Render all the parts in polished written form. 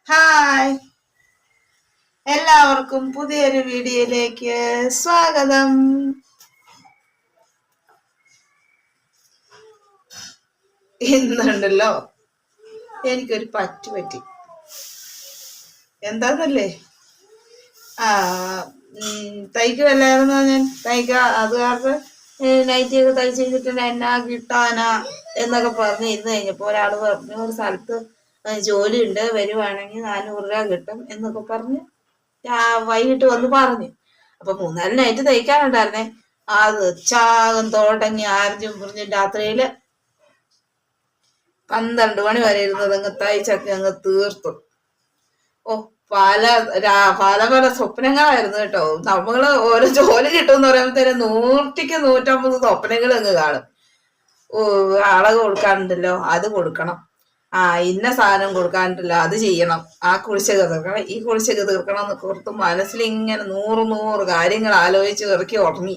Hi, എല്ലാവർക്കും പുതിയൊരു വീഡിയോയിലേക്ക് സ്വാഗതം. ഇന്നുണ്ടല്ലോ എനിക്കൊരു പറ്റി. എന്താന്നല്ലേ, ആ തയ്ക്കുമല്ലായിരുന്നു ഞാൻ. അത് കാരണം നൈറ്റിയൊക്കെ തയ്ച്ച് കഴിഞ്ഞിട്ട് എന്നാ കിട്ടാനാ എന്നൊക്കെ പറഞ്ഞ് ഇന്ന് കഴിഞ്ഞപ്പോൾ ഒരാൾ പറഞ്ഞു ഒരു സ്ഥലത്ത് ജോലിയുണ്ട്, വരുവാണെങ്കിൽ 400 രൂപ കിട്ടും എന്നൊക്കെ പറഞ്ഞ് വൈകിട്ട് വന്ന് പറഞ്ഞു. അപ്പൊ 3-4 നൈറ്റ് തയ്ക്കാനുണ്ടായിരുന്നേ. അത് ചാകം തുടങ്ങി ആർജും പുറിഞ്ഞും രാത്രിയില് 12 മണി വരെ ഇരുന്നത് അങ്ങ് തയ്ച്ചൊക്കെ അങ്ങ് തീർത്തു. ഓ, പല പല സ്വപ്നങ്ങളായിരുന്നു കേട്ടോ. നമ്മള് ഓരോ ജോലി കിട്ടുമെന്ന് പറയുമ്പോഴത്തേനും 100-150 സ്വപ്നങ്ങൾ അങ്ങ് കാണും. ഓ, അളവ് കൊടുക്കാനുണ്ടല്ലോ, അത് കൊടുക്കണം, ഇന്ന സാധനം കൊടുക്കാനുണ്ടല്ലോ, അത് ചെയ്യണം, ആ കുളിശ്ശിക തീർക്കണം, ഈ കുളിശ്ശിക തീർക്കണം എന്നൊക്കെ ഓർത്ത് മനസ്സിൽ ഇങ്ങനെ 100 കാര്യങ്ങൾ ആലോചിച്ച് ഇറക്കി ഉറങ്ങി.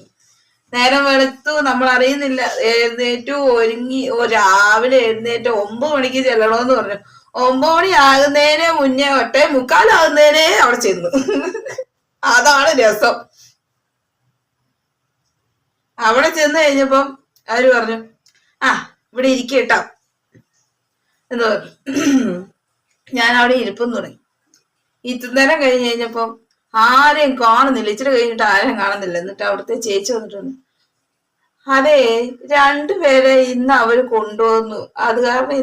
നേരം വെളുത്തു, നമ്മൾ അറിയുന്നില്ല. എഴുന്നേറ്റു ഒരുങ്ങി. രാവിലെ എഴുന്നേറ്റ് 9 മണിക്ക് ചെല്ലണമെന്ന് പറഞ്ഞു. 9 മണി ആകുന്നതിന് മുന്നേ 8:45 അവിടെ ചെന്നു. അതാണ് രസം. അവിടെ ചെന്ന് കഴിഞ്ഞപ്പം അവര് പറഞ്ഞു, ഇവിടെ ഇരിക്കട്ടോ എന്ന് പറഞ്ഞു. ഞാൻ അവിടെ ഇരിപ്പം തുടങ്ങി. ഇത്രനേരം കഴിഞ്ഞ് കഴിഞ്ഞപ്പം ആരെയും കാണുന്നില്ല. ഇച്ചിരി കഴിഞ്ഞിട്ട് ആരെയും കാണുന്നില്ല. എന്നിട്ട് അവിടുത്തെ ചേച്ചി വന്നിട്ടുണ്ട്. അതെ, 2 പേരെ ഇന്ന് അവര് കൊണ്ടുവന്നു. അത് കാരണം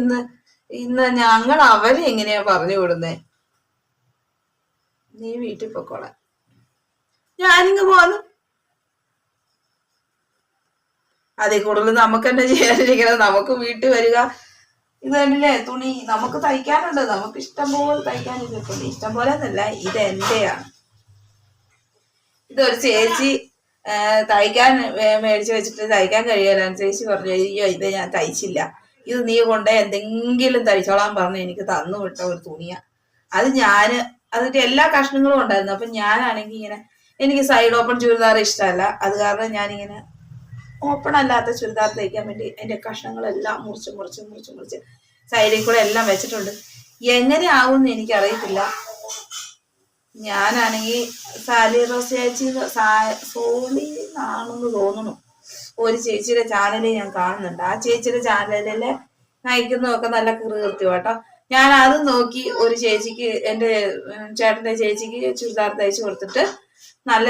ഇന്ന് ഞങ്ങൾ അവരെ എങ്ങനെയാ പറഞ്ഞു വിടുന്നേ? നീ വീട്ടിൽ പൊക്കോളാം, ഞാനിങ്ങ് പോന്നു. അതിൽ കൂടുതൽ നമുക്ക് തന്നെ ചെയ്യാനിരിക്കുന്നത്. നമുക്ക് വീട്ടിൽ വരിക, ഇത് തന്നെയല്ലേ തുണി. നമുക്ക് തയ്ക്കാനുണ്ട്, നമുക്ക് ഇഷ്ടം പോലെ തയ്ക്കാനിരിക്കുന്നു. ഇഷ്ടം പോലെ എന്നല്ല, ഇത് എന്റെയാണ്. ഇതൊരു ചേച്ചി തയ്ക്കാൻ മേടിച്ചു വെച്ചിട്ട് തയ്ക്കാൻ കഴിയല. ചേച്ചി പറഞ്ഞു, അയ്യോ ഇത് ഞാൻ തയ്ച്ചില്ല, ഇത് നീ കൊണ്ട് എന്തെങ്കിലും തയ്ച്ചോളാൻ പറഞ്ഞ് എനിക്ക് തന്നു വിട്ട ഒരു തുണിയാ. അത് അതിന്റെ എല്ലാ കഷ്ണങ്ങളും ഉണ്ടായിരുന്നു. അപ്പൊ ഞാനാണെങ്കിൽ ഇങ്ങനെ, എനിക്ക് സൈഡ് ഓപ്പൺ ചുരിദാർ ഇഷ്ടമല്ല. അത് കാരണം ഞാനിങ്ങനെ ഓപ്പൺ അല്ലാത്ത ചുരിദാർ തയ്ക്കാൻ വേണ്ടി അതിന്റെ കഷ്ണങ്ങളെല്ലാം മുറിച്ച് സൈഡിൽ കൂടെ എല്ലാം വെച്ചിട്ടുണ്ട്. എങ്ങനെ ആവുമെന്ന് എനിക്കറിയത്തില്ല. ഞാനാണെങ്കിൽ സാലി റോസ് ചേച്ചി സോളിന്നാണെന്ന് തോന്നുന്നു, ഒരു ചേച്ചിയുടെ ചാനലിൽ ഞാൻ കാണുന്നുണ്ട്. ആ ചേച്ചിയുടെ ചാനലില് നയിക്കുന്നതൊക്കെ നല്ല കൃത്യം കേട്ടോ. ഞാൻ അത് നോക്കി ഒരു ചേച്ചിക്ക്, എൻ്റെ ചേട്ടന്റെ ചേച്ചിക്ക് ചുരിദാർ തയ്ച്ചു കൊടുത്തിട്ട് നല്ല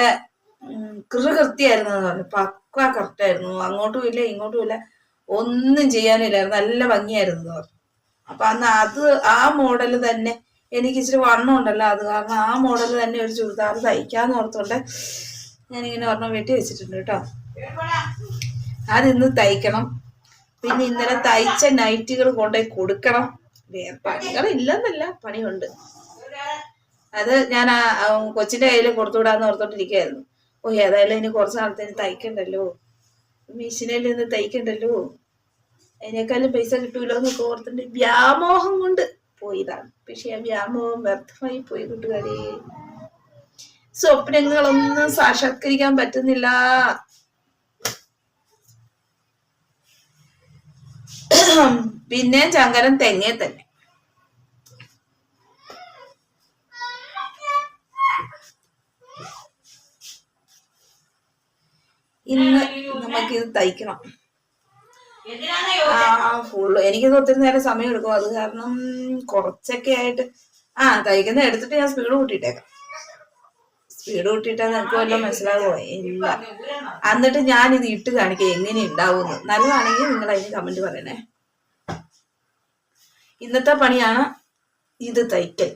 കൃത്യമായിരുന്നു എന്ന് പറഞ്ഞു. പക്ക കറക്റ്റായിരുന്നു, അങ്ങോട്ടും ഇല്ല ഇങ്ങോട്ടും ഇല്ല, ഒന്നും ചെയ്യാനില്ലായിരുന്നു, നല്ല ഭംഗിയായിരുന്നു എന്ന് പറഞ്ഞു. അപ്പൊ അന്ന് ആ മോഡല് തന്നെ, എനിക്ക് ഇച്ചിരി വണ്ണം ഉണ്ടല്ലോ, അത് കാരണം ആ മോഡൽ തന്നെ ഒരു ചുരിദാർ തയ്ക്കാന്ന് ഓർത്തോണ്ട് ഞാനിങ്ങനെ ഒരെണ്ണം വെട്ടി വെച്ചിട്ടുണ്ട് കേട്ടോ. അതിന്ന് തയ്ക്കണം. പിന്നെ ഇന്നലെ തയ്ച്ച നൈറ്റുകൾ കൊണ്ടുപോയി കൊടുക്കണം. പണികളില്ലെന്നല്ല, പണിയുണ്ട്. അത് ഞാൻ കൊച്ചിന്റെ കയ്യിൽ കൊടുത്തുവിടാന്ന് ഓർത്തോണ്ടിരിക്കുകയായിരുന്നു. ഏതായാലും ഇനി കുറച്ച് നാളത്തേന് തയ്ക്കണ്ടല്ലോ, മെഷീനിൽ നിന്ന് തയ്ക്കണ്ടല്ലോ, അതിനേക്കാളും പൈസ കിട്ടൂലോ എന്നൊക്കെ ഓർത്തിട്ട് വ്യാമോഹം കൊണ്ട് പോയതാണ്. പക്ഷെ ആ വ്യാമോഹം വ്യർത്ഥമായി പോയി കൂട്ടുകാരെ. സ്വപ്നങ്ങളൊന്നും സാക്ഷാത്കരിക്കാൻ പറ്റുന്നില്ല. പിന്നെ ചങ്കരൻ തെങ്ങേ തന്നെ. ഇന്ന് നമുക്കിത് തയ്ക്കണം. ഫുള്ള് എനിക്കിത് ഒത്തിരി നേരം സമയം എടുക്കും. അത് കാരണം കുറച്ചൊക്കെ ആയിട്ട് തയ്ക്കുന്ന എടുത്തിട്ട് ഞാൻ സ്പീഡ് കൂട്ടിയിട്ടേക്കാം. സ്പീഡ് കൂട്ടിയിട്ടാൽ നിനക്ക് വല്ലതും മനസ്സിലാകുമോ? ഇല്ല. എന്നിട്ട് ഞാൻ ഇത് ഇട്ട് കാണിക്കാം എങ്ങനെ ഉണ്ടാവുമെന്ന്. നല്ലതാണെങ്കിൽ നിങ്ങൾ അതിന് കമന്റ് പറയണേ. ഇന്നത്തെ പണിയാണ് ഇത് തയ്ക്കൽ.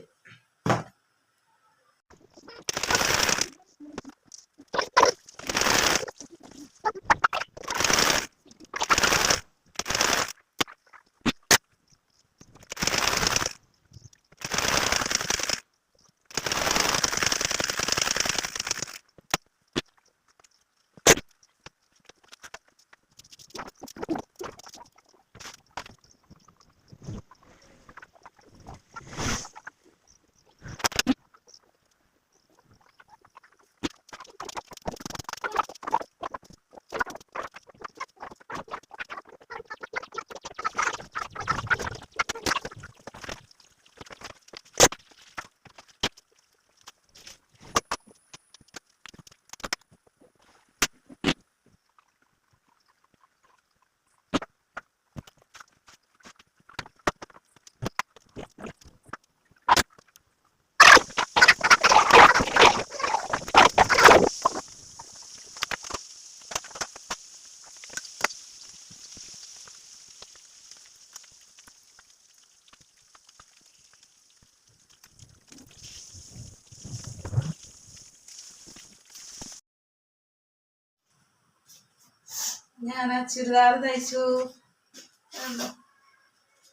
ഞാൻ ചുരിദാർ തയ്ച്ചു.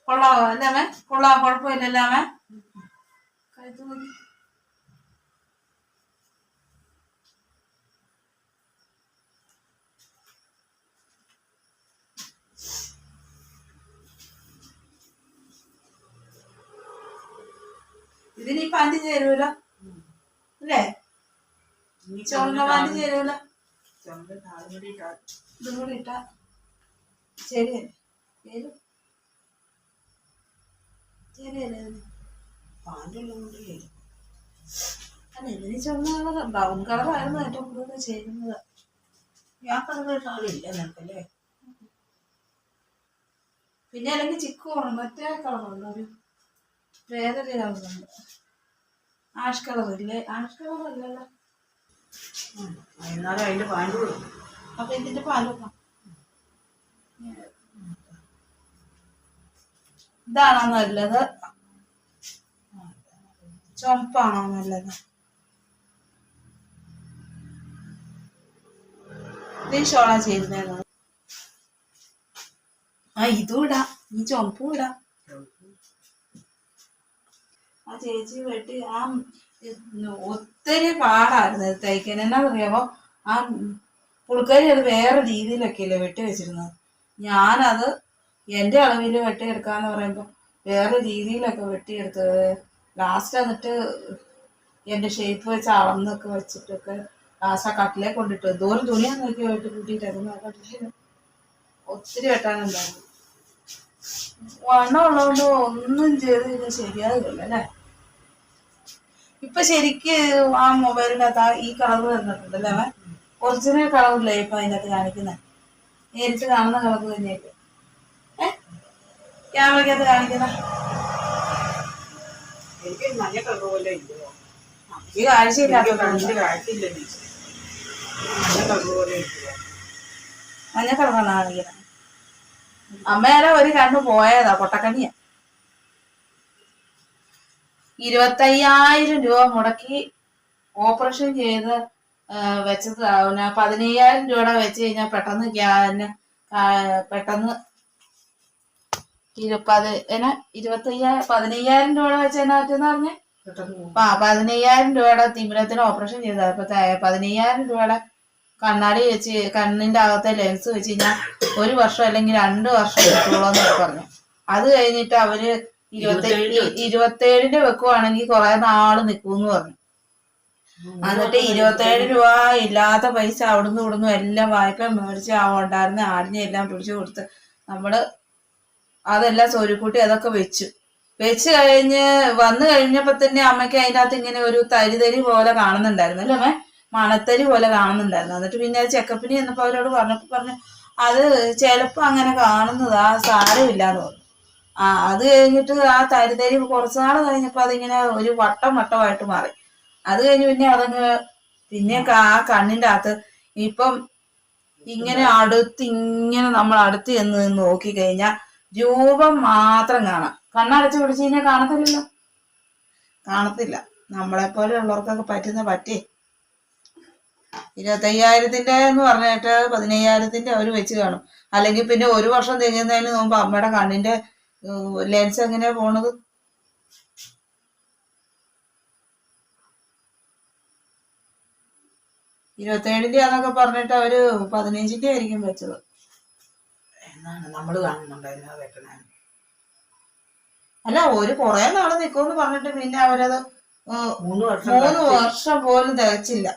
കൊള്ളാവോ അല്ലേ അവൻ? കൊള്ളാവോ? കുഴപ്പമില്ലല്ലേ അവൻ? കഴുത്ത് നോക്കി. ഇതിന് ഈ പാൻറ് ചേരൂല അല്ലേ? ചുവന്ന പാൻറ് ചേരൂല. ഇതും കൂടി ഇട്ടാ ശരിയല്ലേ? ചേരും ശരിയല്ലേ? അല്ല ഇതിന് ചുവന്ന കളർ ബ്രൗൺ കളറായിരുന്നു ഏറ്റവും കൂടുതൽ ചേരുന്നത്. ഞാൻ കളർ ആളില്ല നിനക്കല്ലേ? പിന്നെ അല്ലെങ്കിൽ ചിക്കു വേണം. മറ്റേ കളറുണ്ട്, ഒരു വേറൊരു കളറുണ്ട്, ആഷ് കളറില്ലേ? ആഷ് കളർ അല്ലല്ലോ. എന്നാലും അതിന്റെ പാൻറ് കൊടുക്കും. അപ്പൊ ഇതിന്റെ പാലൊക്കെ ഇതാണോ നല്ലത്? ചുമപ്പാണോ നല്ലത്? ഇത് ഷോളാ ചേരുന്നത്. ഇതും ഇടാം, ഈ ചുമപ്പും ഇടാം. ആ ചേച്ചി വെട്ടി ഒത്തിരി പാടായിരുന്നു തയ്ക്കാൻ. എന്നാ അറിയാമോ? ആ പുള്ളിക്കാരി അത് വേറെ രീതിയിലൊക്കെയല്ലേ വെട്ടി വെച്ചിരുന്നത്. ഞാനത് എൻ്റെ അളവിൽ വെട്ടിയെടുക്കാന്ന് പറയുമ്പോൾ വേറെ രീതിയിലൊക്കെ വെട്ടിയെടുത്തത്. ലാസ്റ്റ് എന്നിട്ട് എൻ്റെ ഷേപ്പ് വെച്ച് അളന്നൊക്കെ വെച്ചിട്ടൊക്കെ ലാസ്റ്റ് ആ കട്ടിലേ കൊണ്ടിട്ട് എന്തോരം തുണിയാന്ന് നോക്കി വെട്ടി കൂട്ടിയിട്ടായിരുന്നു. ആ കട്ടില് ഒത്തിരി വെട്ടാനുണ്ടായിരുന്നു. വണ്ണം ഉള്ളതുകൊണ്ട് ഒന്നും ചെയ്ത് കഴിഞ്ഞാൽ ശരിയാകില്ല അല്ലേ? ഇപ്പൊ ശരിക്ക് ആ മൊബൈലിനകത്ത് ഈ കളർ തന്നിട്ടുണ്ടല്ലേ അവൻ? ഒറിജിനൽ കളറില്ലേ ഇപ്പൊ അതിനകത്ത് കാണിക്കുന്നത്? നേരിട്ട് കാണുന്ന കളർ തന്നെയല്ലേ ക്യാമറയ്ക്കകത്ത് കാണിക്കുന്ന? എനിക്ക് മഞ്ഞ കളർ പോലെ ഇല്ലയോ? ഈ കാഴ്ചയില്ലാത്ത കാഴ്ചയില്ല. മഞ്ഞ കളർ പോലെ ഇല്ലയോ? മഞ്ഞ കളറാണ് കാണിക്കുന്നത്. അമ്മേടെ ഒരു കണ്ണ് പോയതാ, പൊട്ടക്കണ്ണിയാ. 25,000 രൂപ മുടക്കി ഓപ്പറേഷൻ ചെയ്ത് വെച്ചത്. 15,000 രൂപ വെച്ച് കഴിഞ്ഞാൽ പെട്ടെന്ന് 15,000 രൂപ വെച്ചതിനെ പറ്റെന്ന് പറഞ്ഞേ. 15,000 രൂപയുടെ തിമിരത്തിന് ഓപ്പറേഷൻ ചെയ്തത്. അപ്പൊ 15,000 രൂപയുടെ കണ്ണാടി വെച്ച് കണ്ണിന്റെ അകത്തെ ലെൻസ് വെച്ച് കഴിഞ്ഞാൽ 1 വർഷം അല്ലെങ്കിൽ 2 വർഷം കിട്ടുള്ളൂന്നൊക്കെ പറഞ്ഞു. അത് കഴിഞ്ഞിട്ട് അവര് 27 വെക്കുവാണെങ്കിൽ കുറെ നാള് നിക്കൂന്ന് പറഞ്ഞു. എന്നിട്ട് 27 രൂപ ഇല്ലാത്ത പൈസ അവിടുന്ന് ഇവിടുന്ന് എല്ലാം വായ്പ മേടിച്ച് ഉണ്ടായിരുന്ന ആടിനെ എല്ലാം പിടിച്ചു കൊടുത്ത് നമ്മള് അതെല്ലാം സോരിക്കൂട്ടി അതൊക്കെ വെച്ച് കഴിഞ്ഞ് വന്നു കഴിഞ്ഞപ്പോ തന്നെ അമ്മയ്ക്ക് അതിൻ്റെ അകത്ത് ഇങ്ങനെ ഒരു തരി പോലെ കാണുന്നുണ്ടായിരുന്നു അല്ലേ അമ്മേ? മണത്തരി പോലെ കാണുന്നുണ്ടായിരുന്നു. എന്നിട്ട് പിന്നെ അത് ചെക്കപ്പിന് ചെന്നപ്പോ അവരോട് പറഞ്ഞു അത് ചിലപ്പോ അങ്ങനെ കാണുന്നതാ, സാരമില്ലാന്ന് പറഞ്ഞു. അത് കഴിഞ്ഞിട്ട് ആ തരി കുറച്ചുനാൾ കഴിഞ്ഞപ്പോ അതിങ്ങനെ ഒരു വട്ടമായിട്ട് മാറി. അത് കഴിഞ്ഞ് പിന്നെ അതങ്ങ് പിന്നെ ആ കണ്ണിന്റെ അകത്ത് ഇപ്പം ഇങ്ങനെ നമ്മൾ അടുത്ത് ചെന്ന് നോക്കി കഴിഞ്ഞാൽ രൂപം മാത്രം കാണാം. കണ്ണടച്ച് പിടിച്ചു കഴിഞ്ഞാൽ കാണത്തില്ല. നമ്മളെപ്പോലെ ഉള്ളവർക്കൊക്കെ പറ്റേ 25,000 എന്ന് പറഞ്ഞിട്ട് 15,000 അവര് വെച്ച് കാണും. അല്ലെങ്കിൽ പിന്നെ 1 വർഷം തികയുന്നതിന് മുമ്പ് അമ്മയുടെ കണ്ണിന്റെ ലെൻസ് എങ്ങനെയാ പോണത്? $27 പറഞ്ഞിട്ട് അവര് 15 ആയിരിക്കും വെച്ചത്. എന്നാണ് നമ്മള് കാണുന്നുണ്ടായിരുന്നു വെക്കണേ. അല്ല, കുറെ നാള് നിക്കുമെന്ന് പറഞ്ഞിട്ട് പിന്നെ അവരത് 3 വർഷം പോലും തികച്ചില്ല.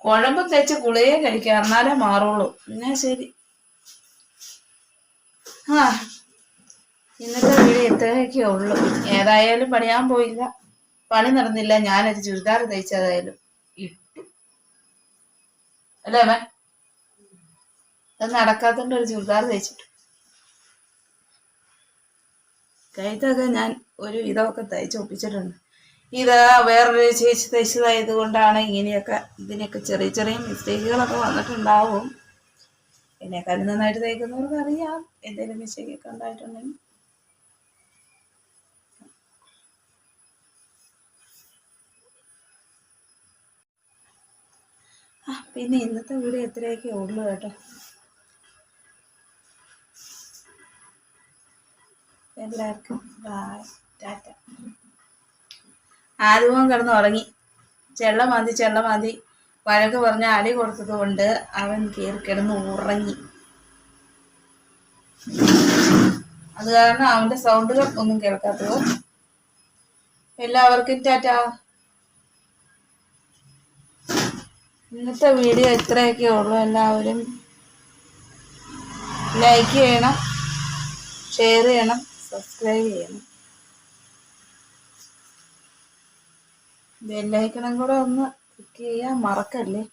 കുഴമ്പ് തേച്ച് ഗുളികയെ കഴിക്കാം, എന്നാലേ മാറുള്ളൂ. എന്നാ ശരി. ഇന്നത്തെ വീഡിയോ ഇത്രയൊക്കെ ഉള്ളു. ഏതായാലും പണിയാൻ പോയില്ല, പണി നടന്നില്ല. ഞാനൊരു ചുരിദാർ തയ്ച്ചതായാലും ഇട്ടു അല്ലേ അവൻ? അത് നടക്കാത്തോണ്ട് ഒരു ചുരിദാർ തയ്ച്ചിട്ടു. കഴുത്തൊക്കെ ഞാൻ ഒരു ഇതൊക്കെ തയ്ച്ചൊപ്പിച്ചിട്ടുണ്ട്. ഇത് വേറൊരു ചേച്ചി തയ്ച്ചതായത് കൊണ്ടാണ് ഇതിനൊക്കെ ചെറിയ മിസ്റ്റേക്കുകളൊക്കെ വന്നിട്ടുണ്ടാവും. എന്നെക്കാളും നന്നായിട്ട് തയ്ക്കുന്നവർക്ക് അറിയാം എന്തെങ്കിലും മിസ്റ്റേക്കൊക്കെ ഉണ്ടായിട്ടുണ്ടെങ്കിൽ. പിന്നെ ഇന്നത്തെ വീഡിയോ എത്രയൊക്കെ ഉള്ളു കേട്ടോ. എല്ലാവർക്കും ബൈ, ടാറ്റ. ആദ്യവും കിടന്ന് ഉറങ്ങി. ചെള്ള മാന്തി വഴക്ക് പറഞ്ഞ അടി കൊടുത്തത് കൊണ്ട് അവൻ കയറി കിടന്ന് ഉറങ്ങി. അത് കാരണം അവന്റെ സൗണ്ടുകൾ ഒന്നും കേൾക്കാത്തത്. എല്ലാവർക്കും ടാറ്റ. ഇന്നത്തെ വീഡിയോ ഇത്രയൊക്കെ ഉള്ളൂ. എല്ലാവരും ലൈക്ക് ചെയ്യണം, ഷെയർ ചെയ്യണം, സബ്സ്ക്രൈബ് ചെയ്യണം. ബെല്ലൈക്കണം കൂടെ ഒന്ന് ക്ലിക്ക് ചെയ്യാൻ മറക്കല്ലേ.